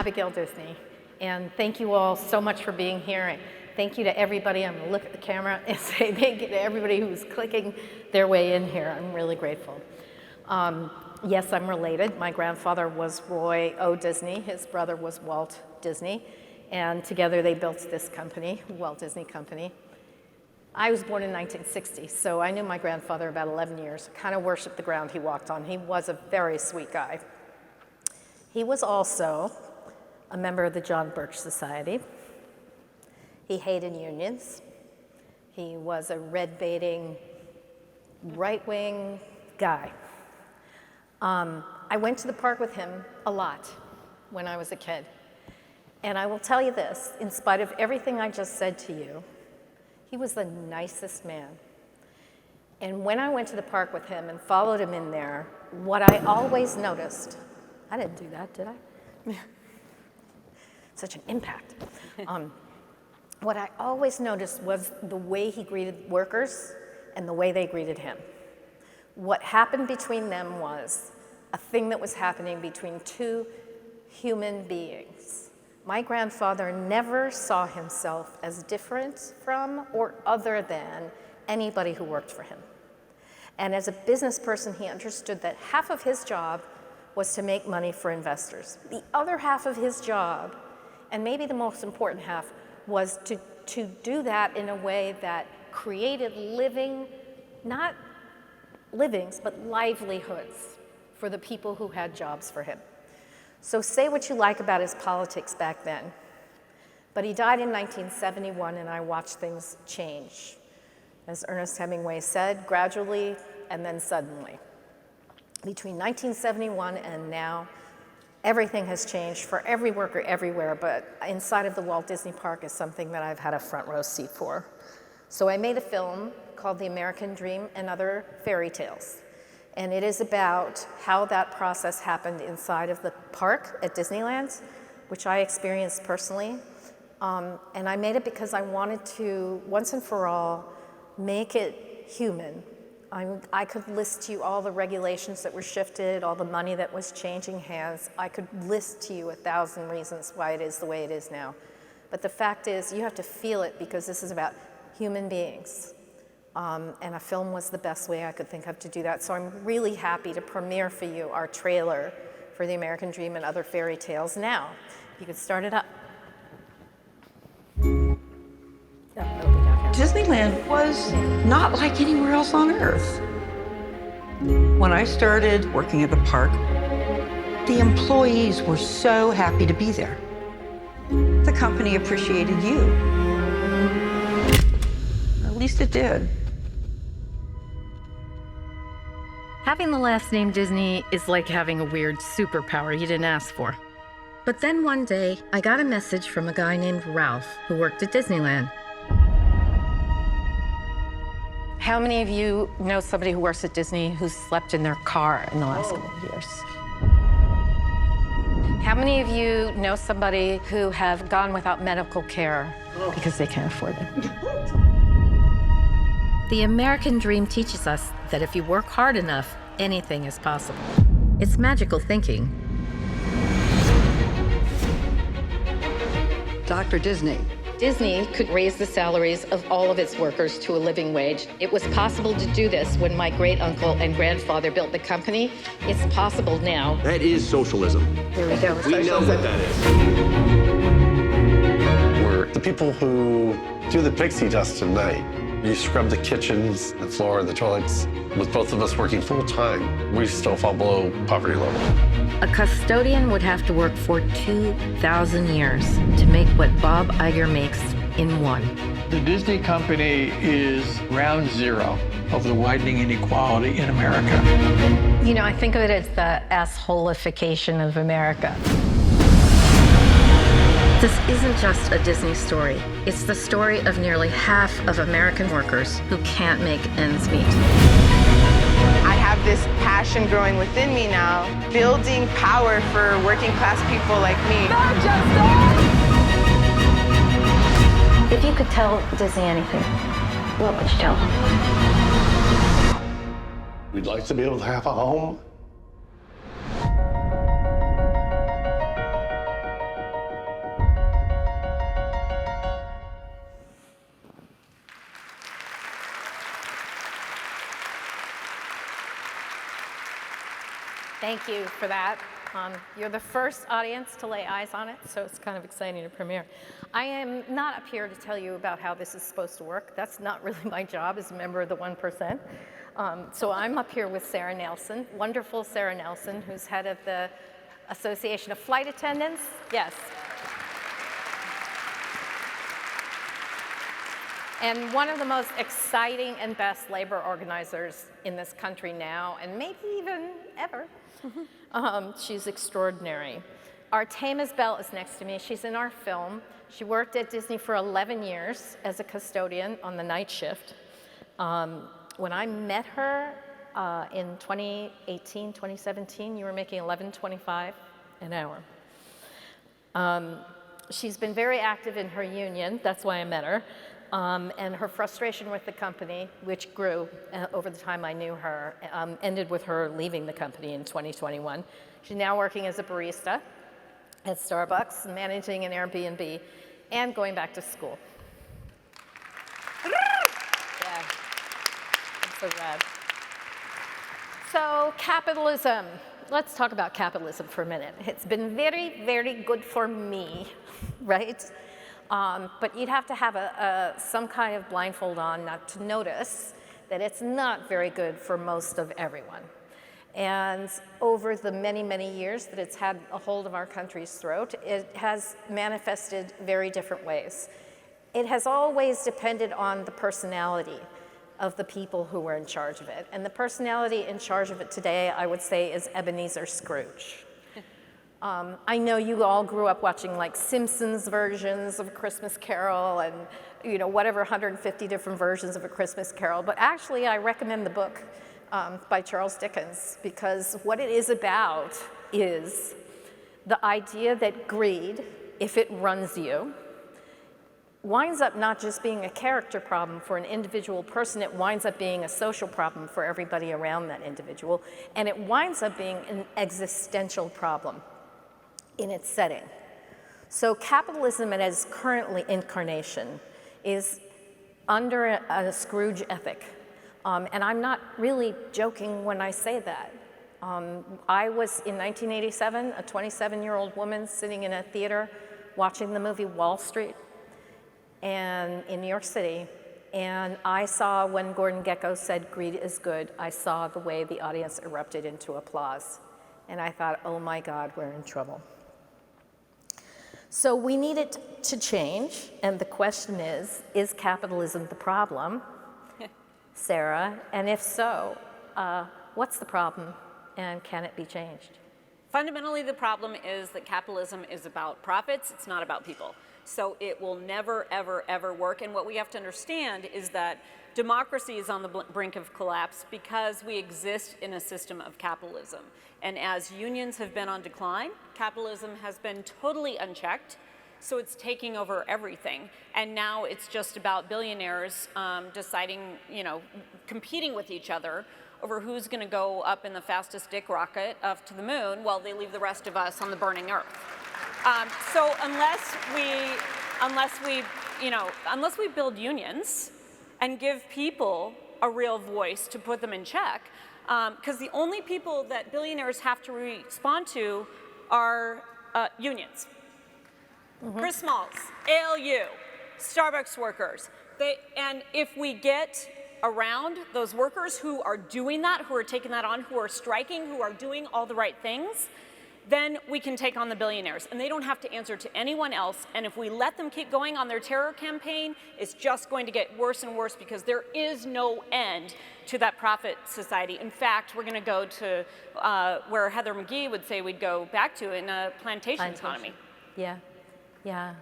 Abigail Disney, and thank you all so much for being here. And thank you to everybody. I'm gonna look at the camera and say thank you to everybody who's clicking their way in here. I'm really grateful. Yes, I'm related. My grandfather was Roy O. Disney. His brother was Walt Disney. And together they built this company, Walt Disney Company. I was born in 1960, so I knew my grandfather about 11 years, kind of worshiped the ground he walked on. He was a very sweet guy. He was also a member of the John Birch Society. He hated unions. He was a red-baiting, right-wing guy. I went to the park with him a lot when I was a kid. And I will tell you this, in spite of everything I just said to you, he was the nicest man. And when I went to the park with him and followed him in there, what I always noticed, I didn't do that, did I? Such an impact. What I always noticed was the way he greeted workers and the way they greeted him. What happened between them was a thing that was happening between two human beings. My grandfather never saw himself as different from or other than anybody who worked for him. And as a business person, he understood that half of his job was to make money for investors. The other half of his job, and maybe the most important half, was to do that in a way that created not livings, but livelihoods for the people who had jobs for him. So say what you like about his politics back then, but he died in 1971 and I watched things change. As Ernest Hemingway said, gradually and then suddenly. Between 1971 and now, everything has changed for every worker everywhere, but inside of the Walt Disney Park is something that I've had a front row seat for. So I made a film called The American Dream and Other Fairy Tales. And it is about how that process happened inside of the park at Disneyland, which I experienced personally. And I made it because I wanted to, once and for all, make it human. I could list to you all the regulations that were shifted, all the money that was changing hands. I could list to you 1,000 reasons why it is the way it is now. But the fact is, you have to feel it because this is about human beings. And a film was the best way I could think of to do that. So I'm really happy to premiere for you our trailer for The American Dream and Other Fairy Tales now. You could start it up. Disneyland was not like anywhere else on Earth. When I started working at the park, the employees were so happy to be there. The company appreciated you. At least it did. Having the last name Disney is like having a weird superpower you didn't ask for. But then one day, I got a message from a guy named Ralph who worked at Disneyland. How many of you know somebody who works at Disney who slept in their car in the last couple of years? How many of you know somebody who have gone without medical care because they can't afford it? The American dream teaches us that if you work hard enough, anything is possible. It's magical thinking. Dr. Disney. Disney could raise the salaries of all of its workers to a living wage. It was possible to do this when my great-uncle and grandfather built the company. It's possible now. That is socialism. Here we go. We know what that is. We're the people who do the pixie dust at night. You scrub the kitchens, the floor, the toilets. With both of us working full-time, we still fall below poverty level. A custodian would have to work for 2,000 years to make what Bob Iger makes in one. The Disney company is ground zero of the widening inequality in America. You know, I think of it as the assholification of America. This isn't just a Disney story. It's the story of nearly half of American workers who can't make ends meet. I have this passion growing within me now, building power for working class people like me. Not just If you could tell Disney anything, what would you tell them? We'd like to be able to have a home. Thank you for that. You're the first audience to lay eyes on it, so it's kind of exciting to premiere. I am not up here to tell you about how this is supposed to work. That's not really my job as a member of the 1%. So I'm up here with Sara Nelson, wonderful Sara Nelson, who's head of the Association of Flight Attendants. Yes. And one of the most exciting and best labor organizers in this country now, and maybe even ever. She's extraordinary. Artemis is next to me. She's in our film. She worked at Disney for 11 years as a custodian on the night shift. When I met her in 2018, 2017, you were making $11.25 an hour. She's been very active in her union. That's why I met her. And her frustration with the company, which grew over the time I knew her, ended with her leaving the company in 2021. She's now working as a barista at Starbucks, managing an Airbnb, and going back to school. Yeah, I'm so glad. So capitalism. Let's talk about capitalism for a minute. It's been very, very good for me, right? But you'd have to have some kind of blindfold on not to notice that it's not very good for most of everyone. And over the many, many years that it's had a hold of our country's throat, it has manifested very different ways. It has always depended on the personality of the people who were in charge of it. And the personality in charge of it today, I would say, is Ebenezer Scrooge. I know you all grew up watching like Simpsons versions of A Christmas Carol and whatever 150 different versions of A Christmas Carol, but actually I recommend the book by Charles Dickens, because what it is about is the idea that greed, if it runs you, winds up not just being a character problem for an individual person, it winds up being a social problem for everybody around that individual, and it winds up being an existential problem in its setting. So capitalism in its currently incarnation is under a Scrooge ethic. And I'm not really joking when I say that. I was, in 1987, a 27-year-old woman sitting in a theater watching the movie Wall Street and in New York City, and I saw when Gordon Gekko said, "Greed is good," I saw the way the audience erupted into applause. And I thought, oh my God, we're in trouble. So we need it to change, and the question is capitalism the problem, Sara? And if so, what's the problem, and can it be changed? Fundamentally, the problem is that capitalism is about profits, it's not about people. So it will never, ever, ever work. And what we have to understand is that democracy is on the brink of collapse because we exist in a system of capitalism. And as unions have been on decline, capitalism has been totally unchecked. So it's taking over everything. And now it's just about billionaires deciding, competing with each other over who's going to go up in the fastest dick rocket up to the moon while they leave the rest of us on the burning earth. So unless we build unions and give people a real voice to put them in check, because the only people that billionaires have to respond to are unions. Mm-hmm. Chris Smalls, ALU, Starbucks workers. And if we get around those workers who are doing that, who are taking that on, who are striking, who are doing all the right things, then we can take on the billionaires. And they don't have to answer to anyone else. And if we let them keep going on their terror campaign, it's just going to get worse and worse because there is no end to that profit society. In fact, we're going to go to where Heather McGhee would say we'd go back to in a plantation economy. Yeah, yeah.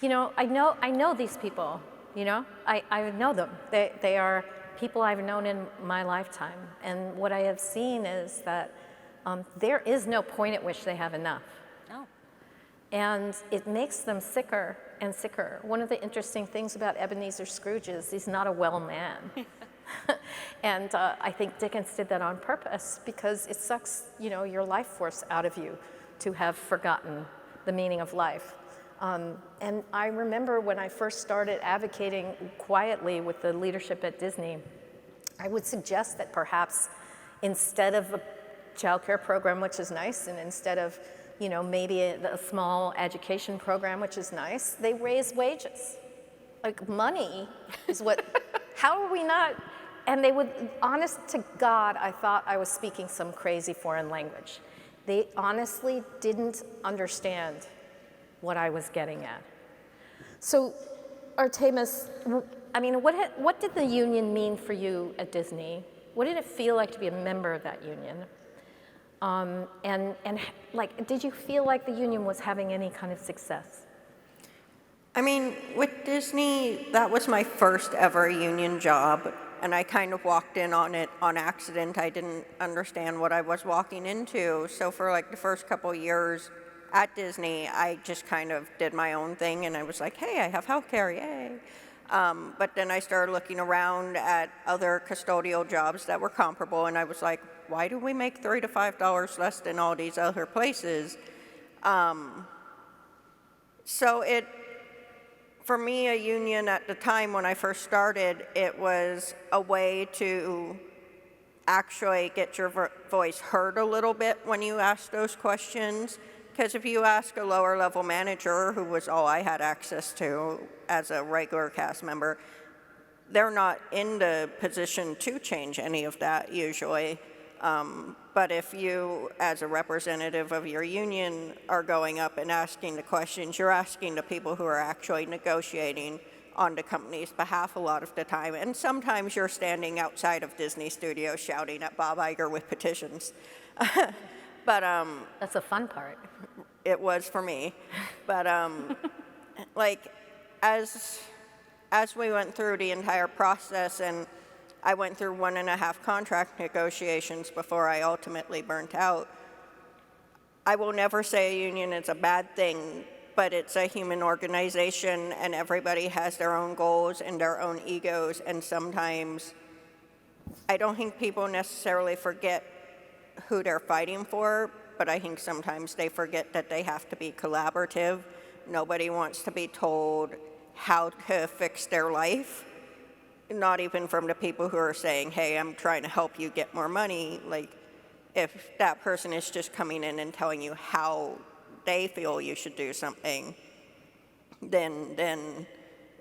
I know these people, I know them. They are people I've known in my lifetime. And what I have seen is that there is no point at which they have enough. No. And it makes them sicker and sicker. One of the interesting things about Ebenezer Scrooge is he's not a well man. And I think Dickens did that on purpose because it sucks, your life force out of you to have forgotten the meaning of life. And I remember when I first started advocating quietly with the leadership at Disney, I would suggest that perhaps instead of childcare program, which is nice, and instead of, maybe a small education program, which is nice, they raise wages. Like, money is what, how are we not? And they would, honest to God, I thought I was speaking some crazy foreign language. They honestly didn't understand what I was getting at. So, Artemis, I mean, what did the union mean for you at Disney? What did it feel like to be a member of that union? And like, did you feel like the union was having any kind of success? I mean, with Disney, that was my first ever union job, and I kind of walked in on it on accident. I didn't understand what I was walking into. So for like the first couple years at Disney, I just kind of did my own thing, and I was like, hey, I have healthcare, yay. But then I started looking around at other custodial jobs that were comparable, and I was like, why do we make $3 to $5 less than all these other places? For me, a union at the time when I first started, it was a way to actually get your voice heard a little bit when you ask those questions. Because if you ask a lower level manager, who was all I had access to as a regular cast member, they're not in the position to change any of that usually. But if you, as a representative of your union, are going up and asking the questions, you're asking the people who are actually negotiating on the company's behalf a lot of the time. And sometimes you're standing outside of Disney Studios shouting at Bob Iger with petitions. But that's a fun part. It was for me. But like, as we went through the entire process, and I went through 1.5 contract negotiations before I ultimately burnt out. I will never say a union is a bad thing, but it's a human organization, and everybody has their own goals and their own egos, and sometimes I don't think people necessarily forget who they're fighting for, but I think sometimes they forget that they have to be collaborative. Nobody wants to be told how to fix their life. Not even from the people who are saying, hey, I'm trying to help you get more money. Like, if that person is just coming in and telling you how they feel you should do something, then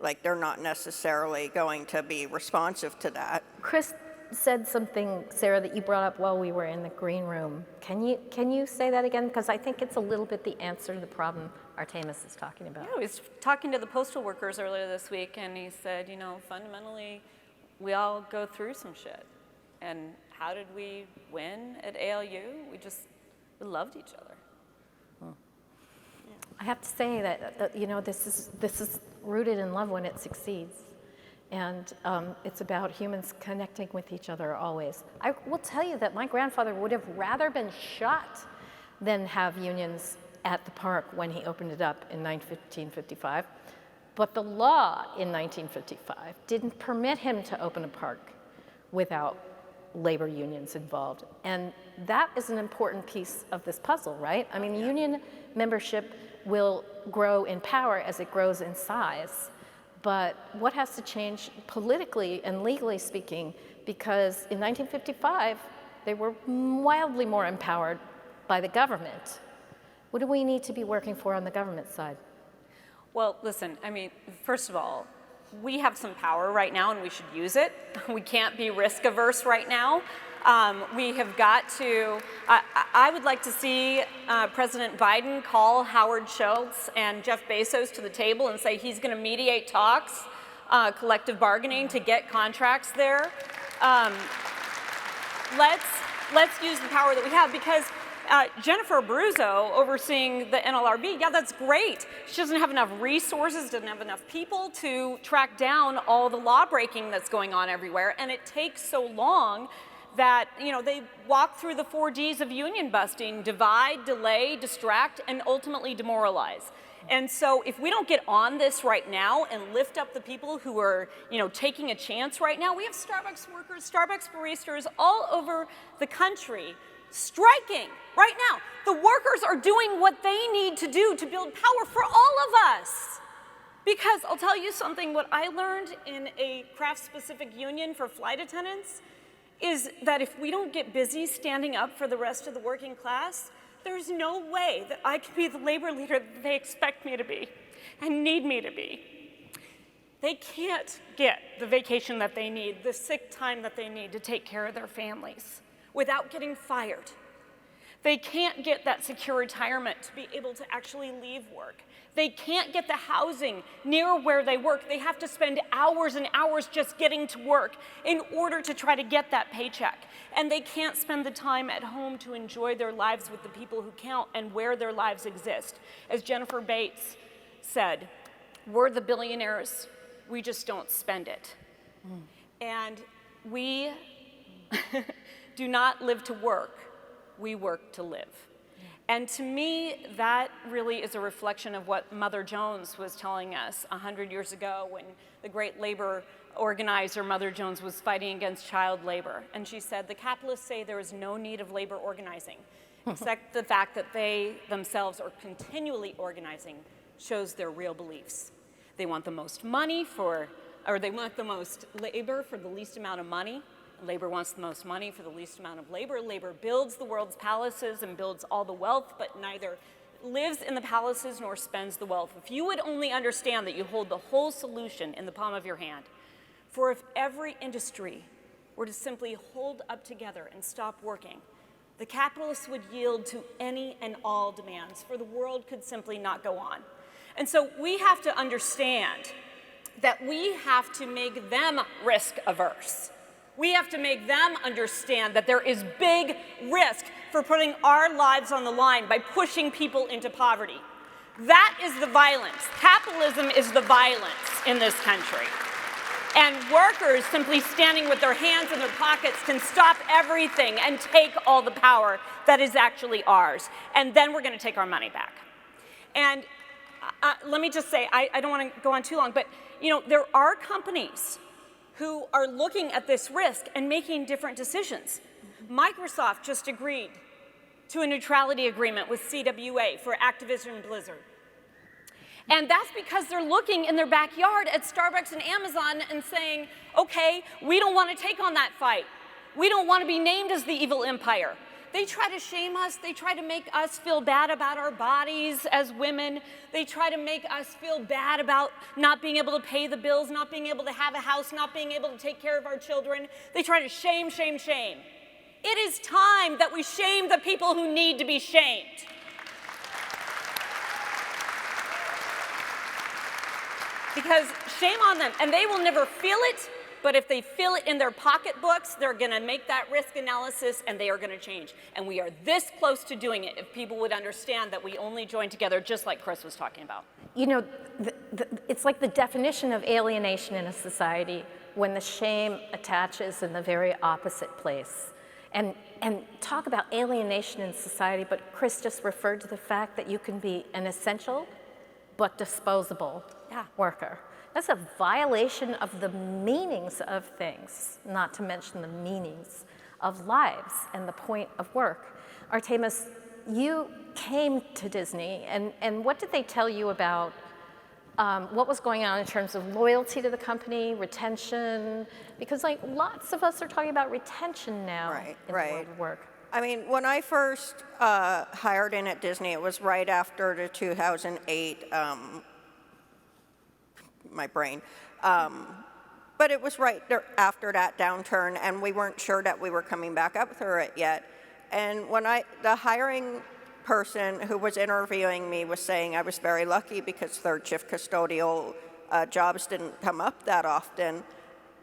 like, they're not necessarily going to be responsive to that. Chris said something, Sarah, that you brought up while we were in the green room. Can you say that again? Because I think it's a little bit the answer to the problem Artemis is talking about. Yeah, I was talking to the postal workers earlier this week, and he said, fundamentally, we all go through some shit. And how did we win at ALU? We loved each other. I have to say that this is rooted in love when it succeeds. And it's about humans connecting with each other always. I will tell you that my grandfather would have rather been shot than have unions at the park when he opened it up in 1955. But the law in 1955 didn't permit him to open a park without labor unions involved. And that is an important piece of this puzzle, right? I mean, union membership will grow in power as it grows in size. But what has to change politically and legally speaking, because in 1955, they were wildly more empowered by the government. What do we need to be working for on the government side? Well, listen, I mean, first of all, we have some power right now and we should use it. We can't be risk averse right now. We have got to, I would like to see President Biden call Howard Schultz and Jeff Bezos to the table and say he's going to mediate talks, collective bargaining to get contracts there. Let's use the power that we have, because Jennifer Abruzzo overseeing the NLRB, yeah, that's great. She doesn't have enough resources, doesn't have enough people to track down all the law breaking that's going on everywhere, and it takes so long that, they walk through the 4 Ds of union busting: divide, delay, distract, and ultimately demoralize. And so if we don't get on this right now and lift up the people who are, taking a chance right now, we have Starbucks workers, Starbucks baristas all over the country striking right now. The workers are doing what they need to do to build power for all of us. Because I'll tell you something, what I learned in a craft-specific union for flight attendants is that if we don't get busy standing up for the rest of the working class, there's no way that I can be the labor leader that they expect me to be and need me to be. They can't get the vacation that they need, the sick time that they need to take care of their families without getting fired. They can't get that secure retirement to be able to actually leave work. They can't get the housing near where they work. They have to spend hours and hours just getting to work in order to try to get that paycheck. And they can't spend the time at home to enjoy their lives with the people who count and where their lives exist. As Jennifer Bates said, we're the billionaires, we just don't spend it. And we do not live to work, we work to live. And to me, that really is a reflection of what Mother Jones was telling us 100 years ago when the great labor organizer, Mother Jones, was fighting against child labor. And she said, the capitalists say there is no need of labor organizing, except the fact that they themselves are continually organizing shows their real beliefs. They want the most money they want the most labor for the least amount of money. Labor wants the most money for the least amount of labor. Labor builds the world's palaces and builds all the wealth, but neither lives in the palaces nor spends the wealth. If you would only understand that you hold the whole solution in the palm of your hand, for if every industry were to simply hold up together and stop working, the capitalists would yield to any and all demands, for the world could simply not go on. And so we have to understand that we have to make them risk averse. We have to make them understand that there is big risk for putting our lives on the line by pushing people into poverty. That is the violence. Capitalism is the violence in this country. And workers simply standing with their hands in their pockets can stop everything and take all the power that is actually ours. And then we're going to take our money back. And let me just say, I don't want to go on too long, but there are companies who are looking at this risk and making different decisions. Microsoft just agreed to a neutrality agreement with CWA for Activision Blizzard. And that's because they're looking in their backyard at Starbucks and Amazon and saying, okay, we don't want to take on that fight. We don't want to be named as the evil empire. They try to shame us. They try to make us feel bad about our bodies as women. They try to make us feel bad about not being able to pay the bills, not being able to have a house, not being able to take care of our children. They try to shame, shame, shame. It is time that we shame the people who need to be shamed. Because shame on them, and they will never feel it, but if they feel it in their pocketbooks, they're going to make that risk analysis and they are going to change. And we are this close to doing it if people would understand that we only join together, just like Chris was talking about. It's like the definition of alienation in a society when the shame attaches in the very opposite place. And talk about alienation in society, but Chris just referred to the fact that you can be an essential but disposable worker. That's a violation of the meanings of things, not to mention the meanings of lives and the point of work. Artemis, you came to Disney, and what did they tell you about what was going on in terms of loyalty to the company, retention? Because lots of us are talking about retention now in the world of work. I mean, when I first hired in at Disney, it was right after the 2008 my brain. But it was right there after that downturn, and we weren't sure that we were coming back up through it yet. And when the hiring person who was interviewing me was saying I was very lucky because third shift custodial jobs didn't come up that often.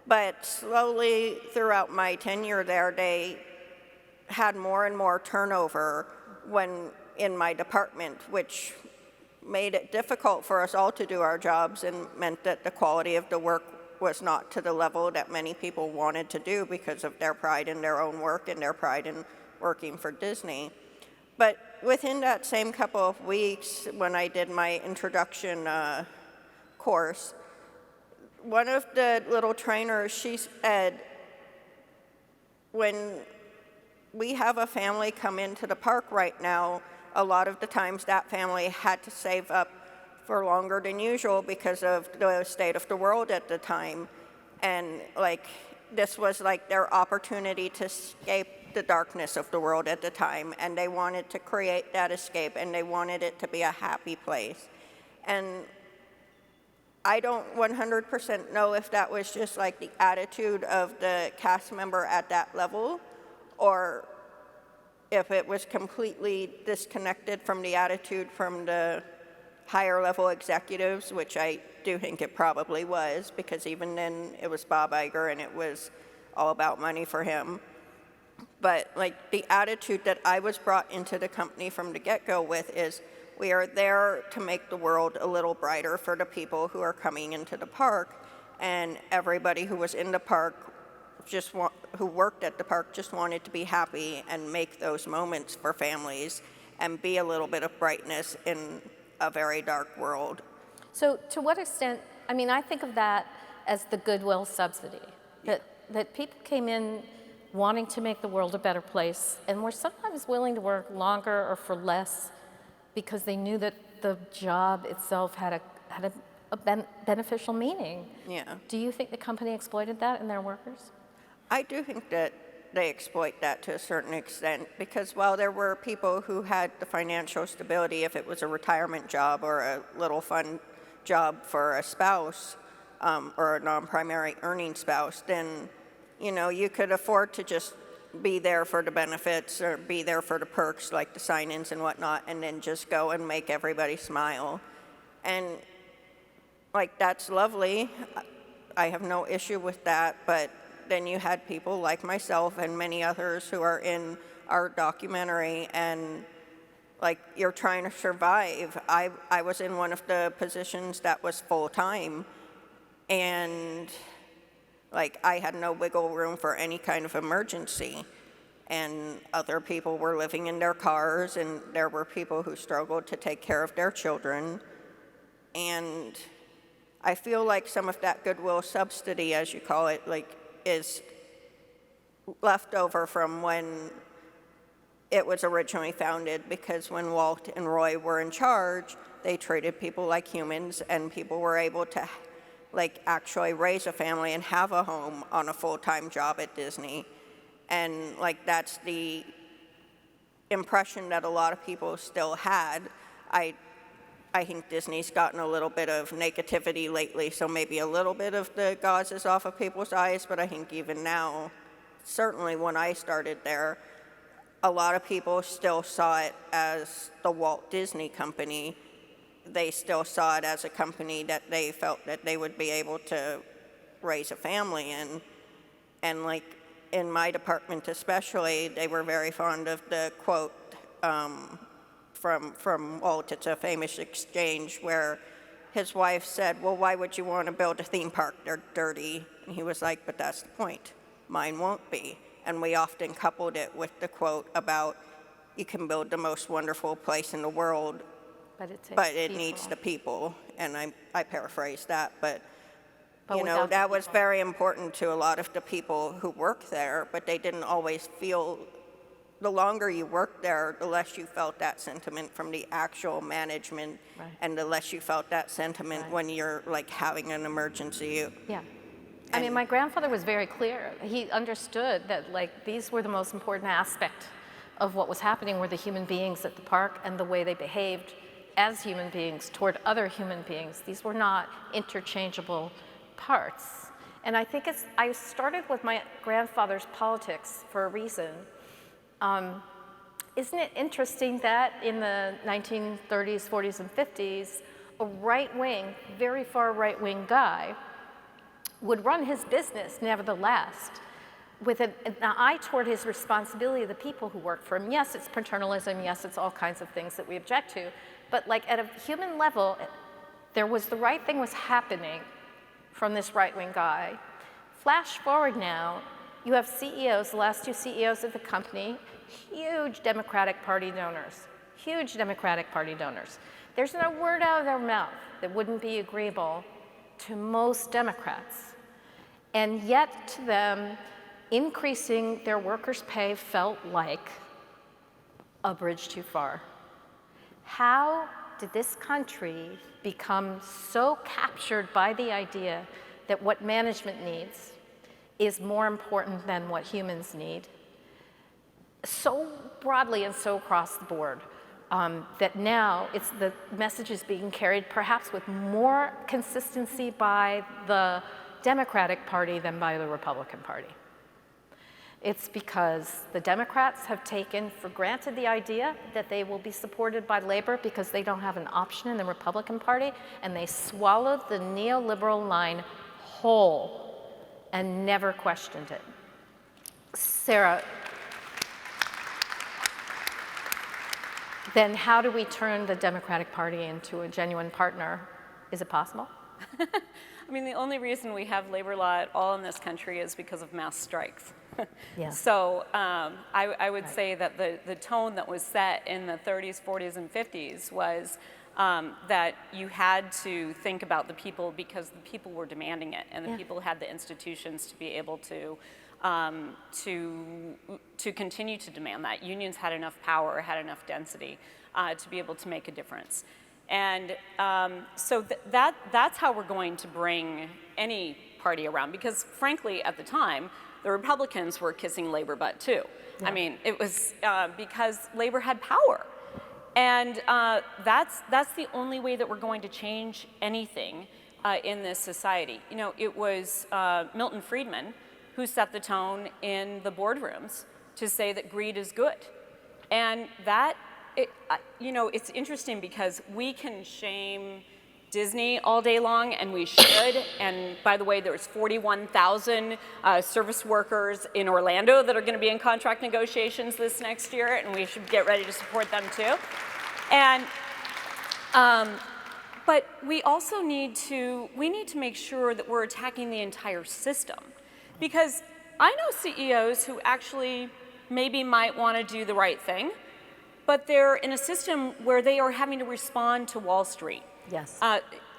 But slowly throughout my tenure there, they had more and more turnover in my department, which made it difficult for us all to do our jobs and meant that the quality of the work was not to the level that many people wanted to do because of their pride in their own work and their pride in working for Disney. But within that same couple of weeks, when I did my introduction course, one of the little trainers, she said, when we have a family come into the park right now, a lot of the times that family had to save up for longer than usual because of the state of the world at the time. And this was like their opportunity to escape the darkness of the world at the time, and they wanted to create that escape, and they wanted it to be a happy place. And I don't 100% know if that was just like the attitude of the cast member at that level, or if it was completely disconnected from the attitude from the higher level executives, which I do think it probably was, because even then it was Bob Iger and it was all about money for him. But like the attitude that I was brought into the company from the get-go with is, we are there to make the world a little brighter for the people who are coming into the park, and everybody who was in the park, who worked at the park, just wanted to be happy and make those moments for families and be a little bit of brightness in a very dark world. So to what extent, I mean, I think of that as the goodwill subsidy, that people came in wanting to make the world a better place and were sometimes willing to work longer or for less because they knew that the job itself had a beneficial meaning. Yeah. Do you think the company exploited that in their workers? I do think that they exploit that to a certain extent, because while there were people who had the financial stability, if it was a retirement job or a little fun job for a spouse, or a non-primary earning spouse, then, you know, you could afford to just be there for the benefits or be there for the perks like the sign-ins and whatnot, and then just go and make everybody smile. And like, that's lovely. I have no issue with that, but then you had people like myself and many others who are in our documentary, and like, you're trying to survive. I was in one of the positions that was full-time, and like, I had no wiggle room for any kind of emergency, and other people were living in their cars, and there were people who struggled to take care of their children. And I feel like some of that goodwill subsidy, as you call it, like, is left over from when it was originally founded, because when Walt and Roy were in charge, they treated people like humans, and people were able to like actually raise a family and have a home on a full-time job at Disney. And like, that's the impression that a lot of people still had. I think Disney's gotten a little bit of negativity lately, so maybe a little bit of the gauze is off of people's eyes, but I think even now, certainly when I started there, a lot of people still saw it as the Walt Disney Company. They still saw it as a company that they felt that they would be able to raise a family in. And like, in my department especially, they were very fond of the quote from Walt. It's a famous exchange where his wife said, well, why would you want to build a theme park? They're dirty. And he was like, but that's the point. Mine won't be. And we often coupled it with the quote about, you can build the most wonderful place in the world, but it needs the people. And I paraphrase that, but you know, that was very important to a lot of the people who work there, but they didn't always feel, the longer you worked there, the less you felt that sentiment from the actual management, right, and the less you felt that sentiment, right, when you're like having an emergency. Yeah. I mean, my grandfather was very clear. He understood that like, these were the most important aspect of what was happening, were the human beings at the park and the way they behaved as human beings toward other human beings. These were not interchangeable parts. And I think I started with my grandfather's politics for a reason. Isn't it interesting that in the 1930s, 40s, and 50s, a right-wing, very far right-wing guy would run his business nevertheless with an eye toward his responsibility to the people who work for him. Yes, it's paternalism, yes, it's all kinds of things that we object to, but like, at a human level, there was the right thing was happening from this right-wing guy. Flash forward now, you have CEOs, the last two CEOs of the company, huge Democratic Party donors, huge Democratic Party donors. There's no word out of their mouth that wouldn't be agreeable to most Democrats. And yet to them, increasing their workers' pay felt like a bridge too far. How did this country become so captured by the idea that what management needs is more important than what humans need, so broadly and so across the board, that now the message is being carried perhaps with more consistency by the Democratic Party than by the Republican Party. It's because the Democrats have taken for granted the idea that they will be supported by labor because they don't have an option in the Republican Party, and they swallowed the neoliberal line whole and never questioned it. Sara, then how do we turn the Democratic Party into a genuine partner? Is it possible? I mean, the only reason we have labor law at all in this country is because of mass strikes. Yeah. So I would say that the tone that was set in the 30s, 40s, and 50s was that you had to think about the people because the people were demanding it, and the people had the institutions to be able to continue to demand that. Unions had enough power, had enough density to be able to make a difference. And so that's how we're going to bring any party around, because frankly, at the time, the Republicans were kissing labor butt too. Yeah. I mean, it was because labor had power. And that's the only way that we're going to change anything in this society. You know, it was Milton Friedman who set the tone in the boardrooms to say that greed is good. And that, you know, it's interesting because we can shame Disney all day long, and we should. And by the way, there's 41,000 service workers in Orlando that are going to be in contract negotiations this next year, and we should get ready to support them too. And but we also need to make sure that we're attacking the entire system, because I know CEOs who actually maybe might want to do the right thing, but they're in a system where they are having to respond to Wall Street. Yes.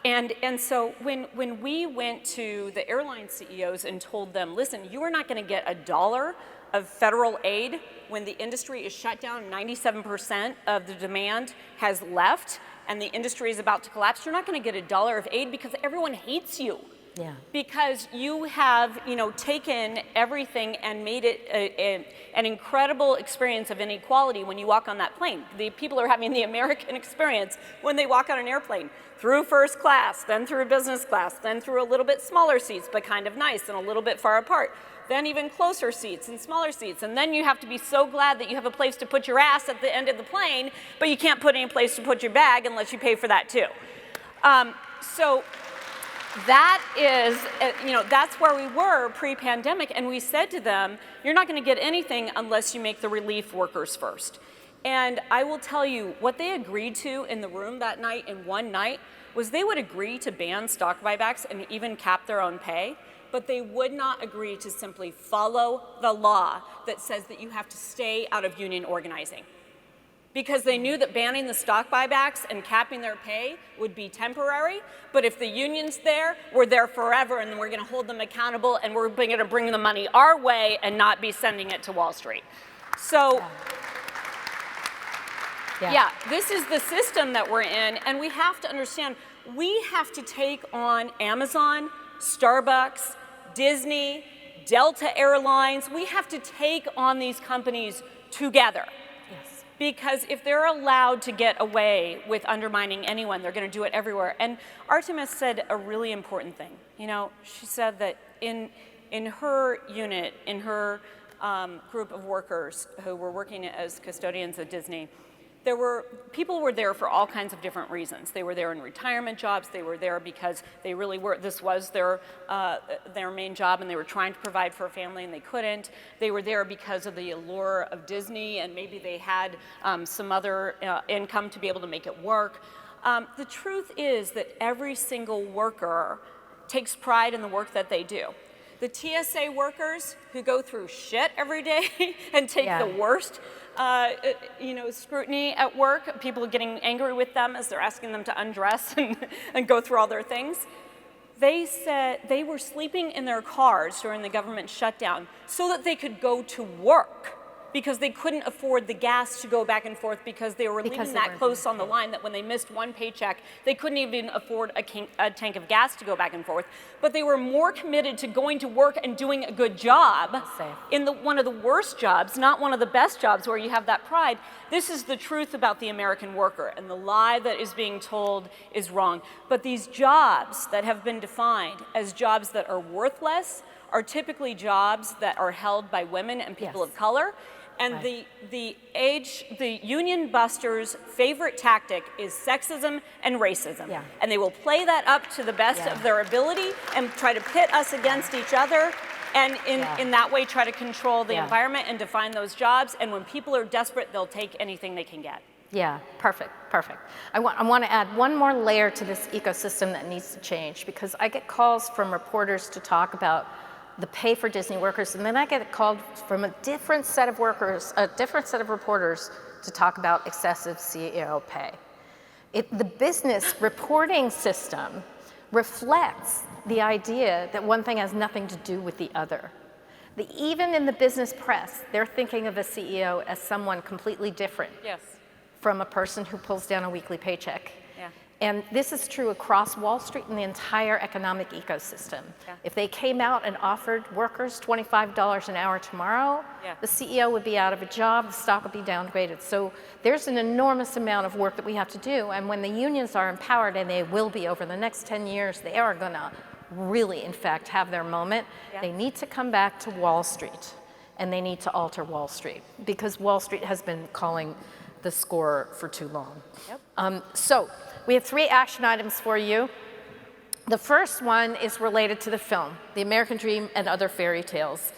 And so when we went to the airline CEOs and told them, listen, you are not going to get $1 of federal aid when the industry is shut down, 97% of the demand has left, and the industry is about to collapse, you're not going to get $1 of aid because everyone hates you. Yeah. Because you have, you know, taken everything and made it an incredible experience of inequality when you walk on that plane. The people are having the American experience when they walk on an airplane, through first class, then through business class, then through a little bit smaller seats, but kind of nice and a little bit far apart, then even closer seats and smaller seats, and then you have to be so glad that you have a place to put your ass at the end of the plane, but you can't put any place to put your bag unless you pay for that too. So that is, you know, that's where we were pre-pandemic, and we said to them, you're not going to get anything unless you make the relief workers first. And I will tell you, what they agreed to in the room that night, in one night, was they would agree to ban stock buybacks and even cap their own pay, but they would not agree to simply follow the law that says that you have to stay out of union organizing. Because they knew that banning the stock buybacks and capping their pay would be temporary, but if the unions there, we're there forever, and we're going to hold them accountable, and we're going to bring the money our way and not be sending it to Wall Street. So, yeah, this is the system that we're in, and we have to understand, we have to take on Amazon, Starbucks, Disney, Delta Airlines. We have to take on these companies together. Because if they're allowed to get away with undermining anyone, they're going to do it everywhere. And Artemis said a really important thing. You know, she said that in her unit, in her group of workers who were working as custodians at Disney, people were there for all kinds of different reasons. They were there in retirement jobs. They were there because they really were, this was their main job, and they were trying to provide for a family and they couldn't. They were there because of the allure of Disney, and maybe they had some other income to be able to make it work. The truth is that every single worker takes pride in the work that they do. The TSA workers who go through shit every day and take the worst scrutiny at work, people getting angry with them as they're asking them to undress and go through all their things. They said they were sleeping in their cars during the government shutdown so that they could go to work, because they couldn't afford the gas to go back and forth because they were living that close on the line that when they missed one paycheck, they couldn't even afford a tank of gas to go back and forth. But they were more committed to going to work and doing a good job in one of the worst jobs, not one of the best jobs where you have that pride. This is the truth about the American worker, and the lie that is being told is wrong. But these jobs that have been defined as jobs that are worthless are typically jobs that are held by women and people of color. And the union busters' favorite tactic is sexism and racism. Yeah. And they will play that up to the best of their ability and try to pit us against each other. And in that way, try to control the environment and define those jobs. And when people are desperate, they'll take anything they can get. Yeah, perfect, perfect. I want to add one more layer to this ecosystem that needs to change, because I get calls from reporters to talk about the pay for Disney workers, and then I get called from a different set of workers, a different set of reporters to talk about excessive CEO pay. The business reporting system reflects the idea that one thing has nothing to do with the other. Even in the business press, they're thinking of a CEO as someone completely different from a person who pulls down a weekly paycheck. And this is true across Wall Street and the entire economic ecosystem. If they came out and offered workers $25 an hour tomorrow, the CEO would be out of a job, the stock would be downgraded. So there's an enormous amount of work that we have to do, and when the unions are empowered, and they will be over the next 10 years, they are gonna really, in fact, have their moment. They need to come back to Wall Street, and they need to alter Wall Street, because Wall Street has been calling the score for too long. So we have 3 action items for you. The first one is related to the film, The American Dream and Other Fairy Tales.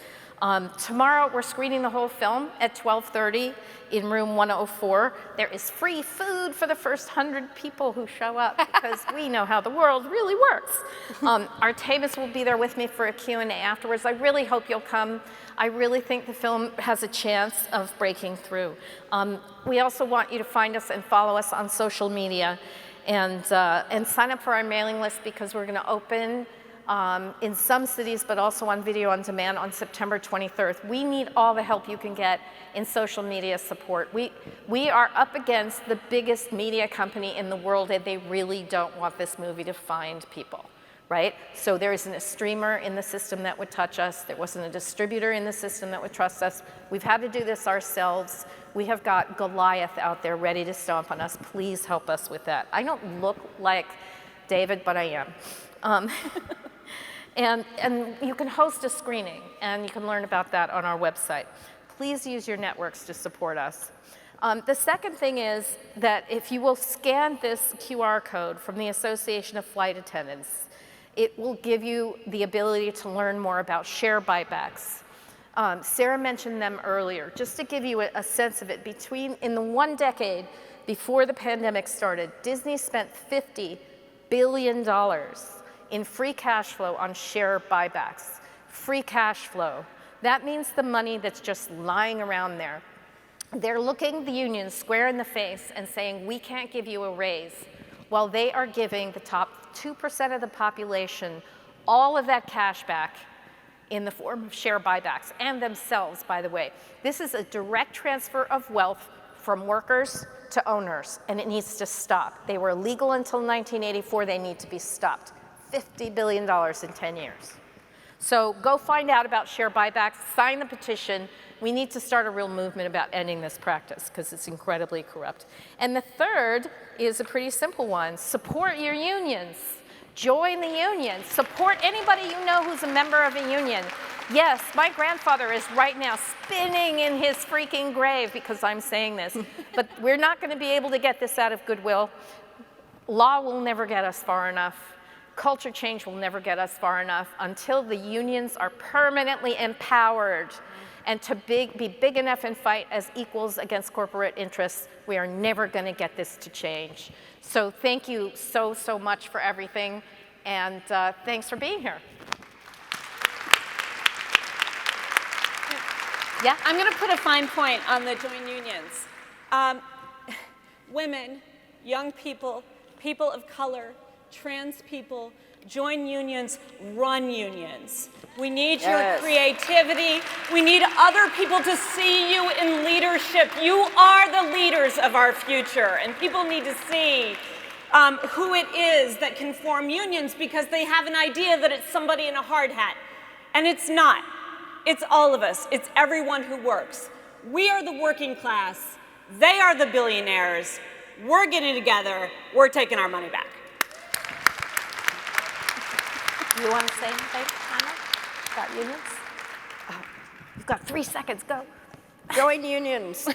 Tomorrow, we're screening the whole film at 12:30 in room 104. There is free food for the first 100 people who show up, because we know how the world really works. Artemis will be there with me for a Q&A afterwards. I really hope you'll come. I really think the film has a chance of breaking through. We also want you to find us and follow us on social media, and sign up for our mailing list, because we're going to open in some cities, but also on video on demand on September 23rd. We need all the help you can get in social media support. We are up against the biggest media company in the world, and they really don't want this movie to find people, right? So there isn't a streamer in the system that would touch us. There wasn't a distributor in the system that would trust us. We've had to do this ourselves. We have got Goliath out there ready to stomp on us. Please help us with that. I don't look like David, but I am. And you can host a screening, and you can learn about that on our website. Please use your networks to support us. The second thing is that if you will scan this QR code from the Association of Flight Attendants, it will give you the ability to learn more about share buybacks. Sara mentioned them earlier. Just to give you a sense of it, in the 1 decade before the pandemic started, Disney spent $50 billion in free cash flow on share buybacks. Free cash flow. That means the money that's just lying around there. They're looking the unions square in the face and saying, we can't give you a raise, while they are giving the top 2% of the population all of that cash back in the form of share buybacks, and themselves, by the way. This is a direct transfer of wealth from workers to owners, and it needs to stop. They were illegal until 1984. They need to be stopped. $50 billion in 10 years. So go find out about share buybacks, sign the petition. We need to start a real movement about ending this practice, because it's incredibly corrupt. And the third is a pretty simple one. Support your unions. Join the union. Support anybody you know who's a member of a union. Yes, my grandfather is right now spinning in his freaking grave because I'm saying this, but we're not going to be able to get this out of goodwill. Law will never get us far enough. Culture change will never get us far enough until the unions are permanently empowered and to be big enough and fight as equals against corporate interests. We are never going to get this to change. So thank you so, so much for everything, and thanks for being here. Yeah? I'm going to put a fine point on the join unions. Women, young people, people of color, trans people, Join unions, run unions. We need your Yes. creativity. We need other people to see you in leadership. You are the leaders of our future, and people need to see who it is that can form unions because they have an idea that it's somebody in a hard hat. And it's not. It's all of us. It's everyone who works. We are the working class. They are the billionaires. We're getting together. We're taking our money back. You want to say anything, Anna, about unions? Oh, you've got 3 seconds, go. Join unions.